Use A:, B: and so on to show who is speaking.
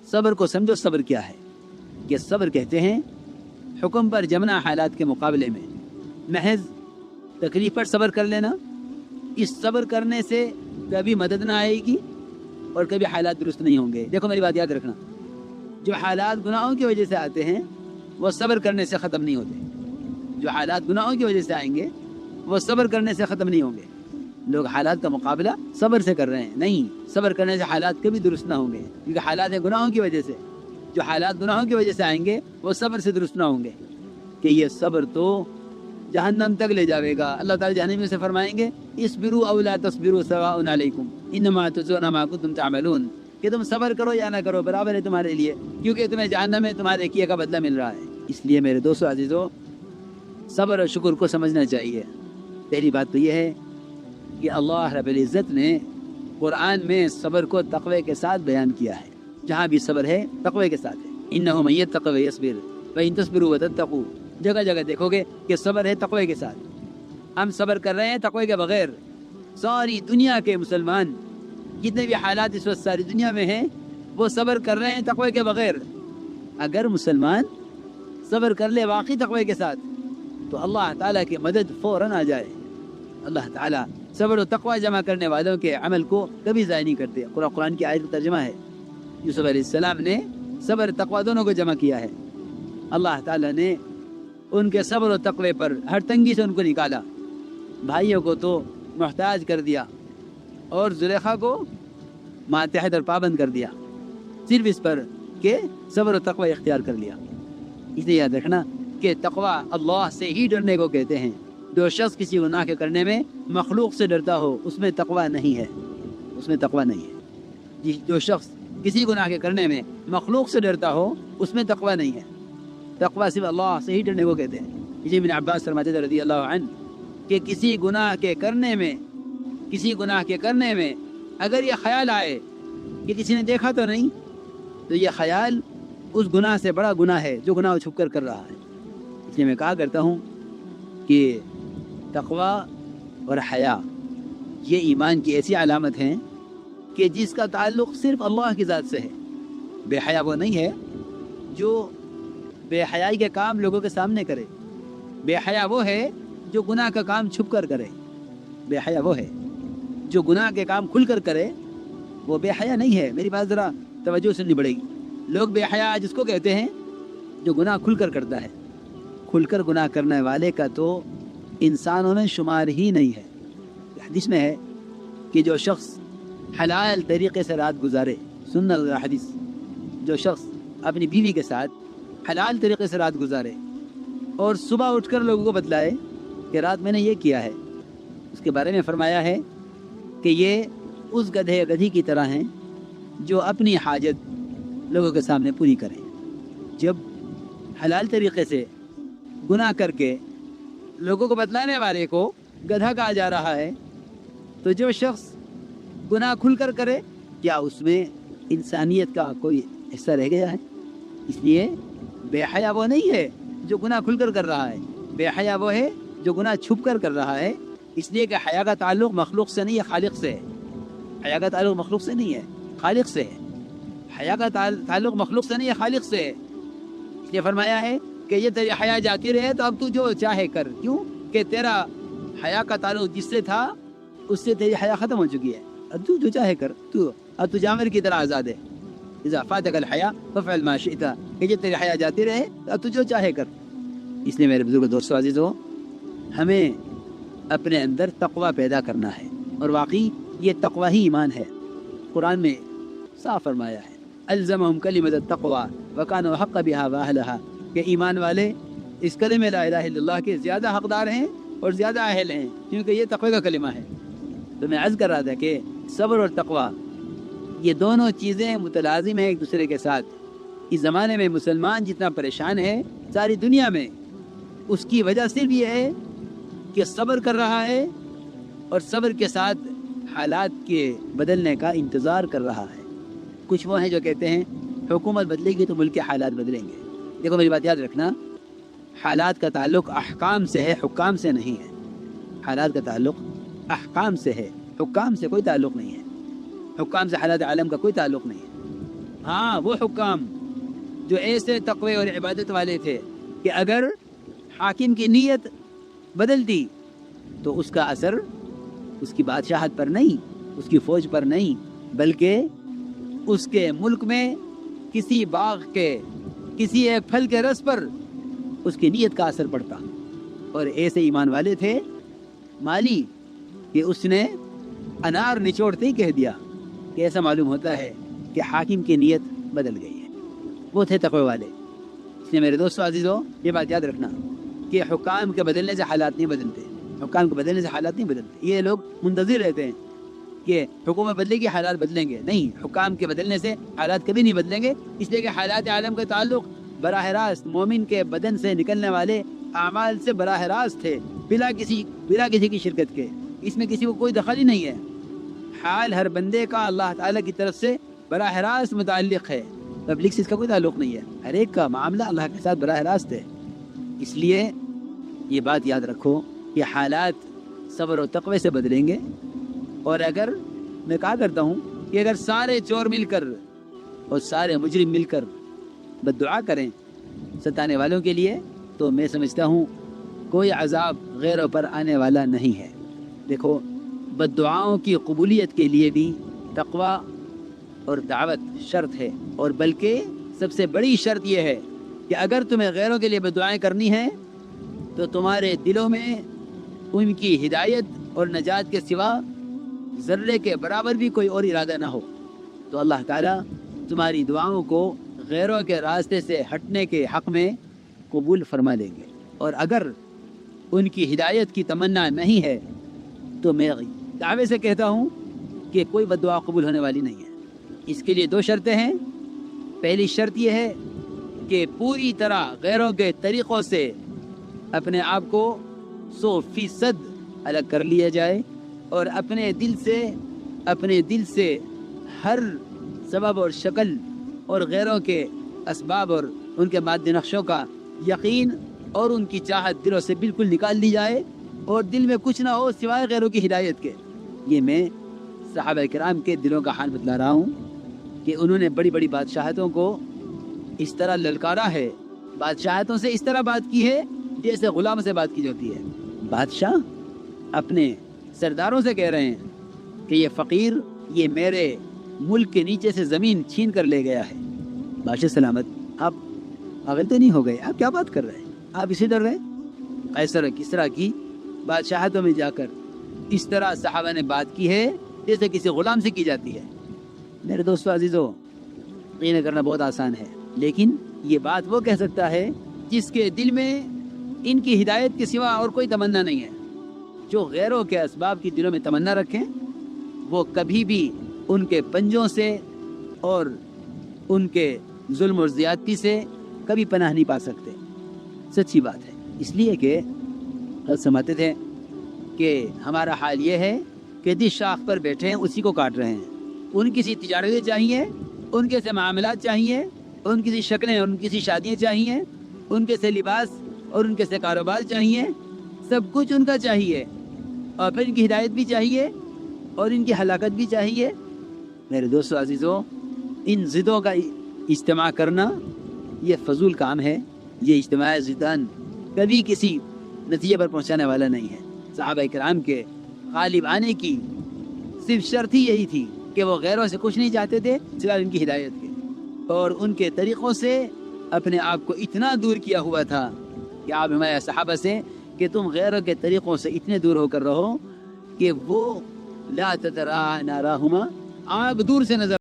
A: صبر کو سمجھو صبر کیا ہے. کہ صبر کہتے ہیں حکم پر جمنا حالات کے مقابلے میں محض تکلیف پر صبر کر لینا. اس صبر کرنے سے کبھی مدد نہ آئے گی اور کبھی حالات درست نہیں ہوں گے. دیکھو میری بات یاد رکھنا، جو حالات گناہوں کی وجہ سے آتے ہیں وہ صبر کرنے سے ختم نہیں ہوتے. جو حالات گناہوں کی وجہ سے آئیں گے وہ صبر کرنے سے ختم نہیں ہوں گے. لوگ حالات کا مقابلہ صبر سے کر رہے ہیں، نہیں، صبر کرنے سے حالات کبھی درست نہ ہوں گے، کیونکہ حالات ہیں گناہوں کی وجہ سے. جو حالات گناہوں کی وجہ سے آئیں گے وہ صبر سے درست نہ ہوں گے. کہ یہ صبر تو جہنم تک لے جاوے گا. اللہ تعالی جہنم میں سے فرمائیں گے اصبروا او لا تصبروا سواء علیکم انما تجزون ما کنتم تعملون. کہ تم صبر کرو یا نہ کرو برابر ہے تمہارے لیے، کیونکہ تمہیں جہنم میں تمہارے کیے کا بدلہ مل رہا ہے. اس لیے میرے دوستو عزیزو، صبر اور شکر کو سمجھنا چاہیے. پہلی بات تو یہ ہے کہ اللہ رب العزت نے قرآن میں صبر کو تقوی کے ساتھ بیان کیا ہے. جہاں بھی صبر ہے تقوی کے ساتھ ہے. انہ من یتق ویصبر فان تصبروا وتتقوا. جگہ جگہ دیکھو گے کہ صبر ہے تقوی کے ساتھ. ہم صبر کر رہے ہیں تقوی کے بغیر. ساری دنیا کے مسلمان جتنے بھی حالات اس وقت ساری دنیا میں ہیں وہ صبر کر رہے ہیں تقوی کے بغیر. اگر مسلمان صبر کر لے واقعی تقوی کے ساتھ تو اللہ تعالیٰ کی مدد فوراً آ جائے. اللہ تعالیٰ صبر و تقوی جمع کرنے والوں کے عمل کو کبھی ضائع نہیں کرتے. قرآن کی آیت کا ترجمہ ہے، یوسف علیہ السلام نے صبر تقوی دونوں کو جمع کیا ہے. اللہ تعالیٰ نے ان کے صبر و تقوی پر ہر تنگی سے ان کو نکالا. بھائیوں کو تو محتاج کر دیا اور زلیخا کو ماتحت اور پابند کر دیا، صرف اس پر کہ صبر و تقوی اختیار کر لیا. اس لیے یاد رکھنا کہ تقوی اللہ سے ہی ڈرنے کو کہتے ہیں. جو شخص کسی گناہ کے کرنے میں مخلوق سے ڈرتا ہو اس میں تقوی نہیں ہے، اس میں تقوی نہیں ہے. جو شخص کسی گناہ کے کرنے میں مخلوق سے ڈرتا ہو اس میں تقوی نہیں ہے. تقوی صرف اللہ سے ہی ڈرنے کو کہتے ہیں. اسی ابن عباس فرماتے تھے رضی اللہ عنہ کہ کسی گناہ کے کرنے میں اگر یہ خیال آئے کہ کسی نے دیکھا تو نہیں، تو یہ خیال اس گناہ سے بڑا گناہ ہے جو گناہ چھپ کر رہا ہے. اس لیے میں کہا کرتا ہوں کہ تقوی اور حیا یہ ایمان کی ایسی علامت ہیں کہ جس کا تعلق صرف اللہ کی ذات سے ہے. بے حیا وہ نہیں ہے جو بے حیائی کے کام لوگوں کے سامنے کرے. بے حیا وہ ہے جو گناہ کا کام چھپ کر کرے. بے حیا وہ ہے جو گناہ کے کام کھل کر کرے، وہ بے حیا نہیں ہے. میری بات ذرا توجہ سننی پڑے گی. لوگ بے حیا جس کو کہتے ہیں جو گناہ کھل کر کرتا ہے. کھل کر گناہ کرنے والے کا تو انسانوں میں شمار ہی نہیں ہے. حدیث میں ہے کہ جو شخص حلال طریقے سے رات گزارے، سننا حدیث، جو شخص اپنی بیوی کے ساتھ حلال طریقے سے رات گزارے اور صبح اٹھ کر لوگوں کو بتلائے کہ رات میں نے یہ کیا ہے، اس کے بارے میں فرمایا ہے کہ یہ اس گدھے گدھی کی طرح ہیں جو اپنی حاجت لوگوں کے سامنے پوری کریں. جب حلال طریقے سے گناہ کر کے لوگوں کو بتلانے والے کو گدھا کہا جا رہا ہے، تو جو شخص گناہ کھل کر کرے کیا اس میں انسانیت کا کوئی حصہ رہ گیا ہے؟ اس لیے بے حیا وہ نہیں ہے جو گناہ کھل کر کر رہا ہے. بے حیا وہ ہے جو گناہ چھپ کر رہا ہے. اس لیے کہ حیا کا تعلق مخلوق سے نہیں ہے، خالق سے ہے. حیا کا تعلق مخلوق سے نہیں ہے، خالق سے ہے. حیا کا تعلق مخلوق سے نہیں ہے، خالق سے ہے. اس لیے فرمایا ہے کہ یہ تیری حیا جاتی رہے تو اب تو جو چاہے کر. کیوں کہ تیرا حیا کا تعلق جس سے تھا اس سے تیری حیا ختم ہو چکی ہے. اب تو جو چاہے کر. اب تو جانور کی طرح آزاد ہے. اذا فاتك الحیا فافعل ما شئت. کہ یہ تیری حیا جاتی رہے اب تو جو چاہے کر. اس لیے میرے بزرگ دوستو عزیزو، ہمیں اپنے اندر تقوی پیدا کرنا ہے، اور واقعی یہ تقوی ہی ایمان ہے. قرآن میں صاف فرمایا ہے الزمہم کلمۃ التقوی وکانوا حق بها واہلها، کہ ایمان والے اس کلمہ لا الہ الا اللہ کے زیادہ حقدار ہیں اور زیادہ اہل ہیں، کیونکہ یہ تقوی کا کلمہ ہے. تو میں عرض کر رہا تھا کہ صبر اور تقوی یہ دونوں چیزیں متلازم ہیں ایک دوسرے کے ساتھ. اس زمانے میں مسلمان جتنا پریشان ہے ساری دنیا میں، اس کی وجہ صرف یہ ہے کہ صبر کر رہا ہے اور صبر کے ساتھ حالات کے بدلنے کا انتظار کر رہا ہے. کچھ وہ ہیں جو کہتے ہیں حکومت بدلے گی تو ملک کے حالات بدلیں گے. دیکھو میری بات یاد رکھنا، حالات کا تعلق احکام سے ہے، حکام سے نہیں ہے. حالات کا تعلق احکام سے ہے، حکام سے کوئی تعلق نہیں ہے. حکام سے حالات عالم کا کوئی تعلق نہیں ہے. ہاں وہ حکام جو ایسے تقوی اور عبادت والے تھے کہ اگر حاکم کی نیت بدلتی تو اس کا اثر اس کی بادشاہت پر نہیں، اس کی فوج پر نہیں، بلکہ اس کے ملک میں کسی باغ کے کسی ایک پھل کے رس پر اس کی نیت کا اثر پڑتا۔ اور ایسے ایمان والے تھے مالی کہ اس نے انار نچوڑتے ہی کہہ دیا کہ ایسا معلوم ہوتا ہے کہ حاکم کی نیت بدل گئی ہے۔ وہ تھے تقوی والے۔ اس لیے میرے دوستو عزیزو، یہ بات یاد رکھنا کہ حکام کے بدلنے سے حالات نہیں بدلتے، حکام کے بدلنے سے حالات نہیں بدلتے۔ یہ لوگ منتظر رہتے ہیں کہ حکومت بدلے گی حالات بدلیں گے، نہیں، حکام کے بدلنے سے حالات کبھی نہیں بدلیں گے، اس لیے کہ حالات عالم کا تعلق براہ راست مومن کے بدن سے نکلنے والے اعمال سے براہ راست ہے، بلا کسی کی شرکت کے۔ اس میں کسی کو کوئی دخل ہی نہیں ہے۔ حال ہر بندے کا اللہ تعالیٰ کی طرف سے براہ راست متعلق ہے، پبلک سے اس کا کوئی تعلق نہیں ہے۔ ہر ایک کا معاملہ اللہ کے ساتھ براہ راست ہے۔ اس لیے یہ بات یاد رکھو کہ حالات صبر و تقوی سے بدلیں گے۔ اور اگر میں کہا کرتا ہوں کہ اگر سارے چور مل کر اور سارے مجرم مل کر بد دعا کریں ستانے والوں کے لیے، تو میں سمجھتا ہوں کوئی عذاب غیروں پر آنے والا نہیں ہے۔ دیکھو، بد دعاؤں کی قبولیت کے لیے بھی تقوی اور دعوت شرط ہے، اور بلکہ سب سے بڑی شرط یہ ہے کہ اگر تمہیں غیروں کے لیے بد دعائیں کرنی ہیں تو تمہارے دلوں میں ان کی ہدایت اور نجات کے سوا ذرے کے برابر بھی کوئی اور ارادہ نہ ہو، تو اللہ تعالیٰ تمہاری دعاؤں کو غیروں کے راستے سے ہٹنے کے حق میں قبول فرما لیں گے۔ اور اگر ان کی ہدایت کی تمنا نہیں ہے تو میں دعوے سے کہتا ہوں کہ کوئی بد دعا قبول ہونے والی نہیں ہے۔ اس کے لیے دو شرطیں ہیں۔ پہلی شرط یہ ہے کہ پوری طرح غیروں کے طریقوں سے اپنے آپ کو 100% الگ کر لیا جائے، اور اپنے دل سے ہر سبب اور شکل اور غیروں کے اسباب اور ان کے مادہ نقشوں کا یقین اور ان کی چاہت دلوں سے بالکل نکال لی جائے، اور دل میں کچھ نہ ہو سوائے غیروں کی ہدایت کے۔ یہ میں صحابہ کرام کے دلوں کا حال بتلا رہا ہوں کہ انہوں نے بڑی بڑی بادشاہتوں کو اس طرح للکارا ہے، بادشاہتوں سے اس طرح بات کی ہے جیسے غلام سے بات کی جاتی ہے۔ بادشاہ اپنے سرداروں سے کہہ رہے ہیں کہ یہ فقیر یہ میرے ملک کے نیچے سے زمین چھین کر لے گیا ہے۔ بادشاہ سلامت، آپ پاگل تو نہیں ہو گئے؟ آپ کیا بات کر رہے ہیں؟ آپ اسی طرح رہے؟ قیصر کسریٰ کی بادشاہتوں میں جا کر اس طرح صحابہ نے بات کی ہے جیسے کسی غلام سے کی جاتی ہے۔ میرے دوستو عزیزو، یقین کرنا بہت آسان ہے، لیکن یہ بات وہ کہہ سکتا ہے جس کے دل میں ان کی ہدایت کے سوا اور کوئی تمنا نہیں ہے۔ جو غیروں کے اسباب کی دلوں میں تمنا رکھیں وہ کبھی بھی ان کے پنجوں سے اور ان کے ظلم اور زیادتی سے کبھی پناہ نہیں پا سکتے۔ سچی بات ہے، اس لیے کہ سمجھتے تھے کہ ہمارا حال یہ ہے کہ جس شاخ پر بیٹھے ہیں اسی کو کاٹ رہے ہیں۔ ان کی سی تجارتیں چاہیے، ان کے سے معاملات چاہیے، ان کی سی شکلیں اور ان کی سی شادیاں چاہیے، ان کے سے لباس اور ان کے سے کاروبار چاہیے، سب کچھ ان کا چاہیے، اور پھر ان کی ہدایت بھی چاہیے اور ان کی ہلاکت بھی چاہیے۔ میرے دوستو عزیزو، ان ضدوں کا اجتماع کرنا یہ فضول کام ہے۔ یہ اجتماع ضدان کبھی کسی نتیجے پر پہنچانے والا نہیں ہے۔ صحابہ کرام کے غالب آنے کی صرف شرط ہی یہی تھی کہ وہ غیروں سے کچھ نہیں چاہتے تھے سوائے ان کی ہدایت کے، اور ان کے طریقوں سے اپنے آپ کو اتنا دور کیا ہوا تھا کہ آپ ہمارے صحابہ سے کہ تم غیروں کے طریقوں سے اتنے دور ہو کر رہو کہ وہ لا تتراءى ناراہما، آپ دور سے نظر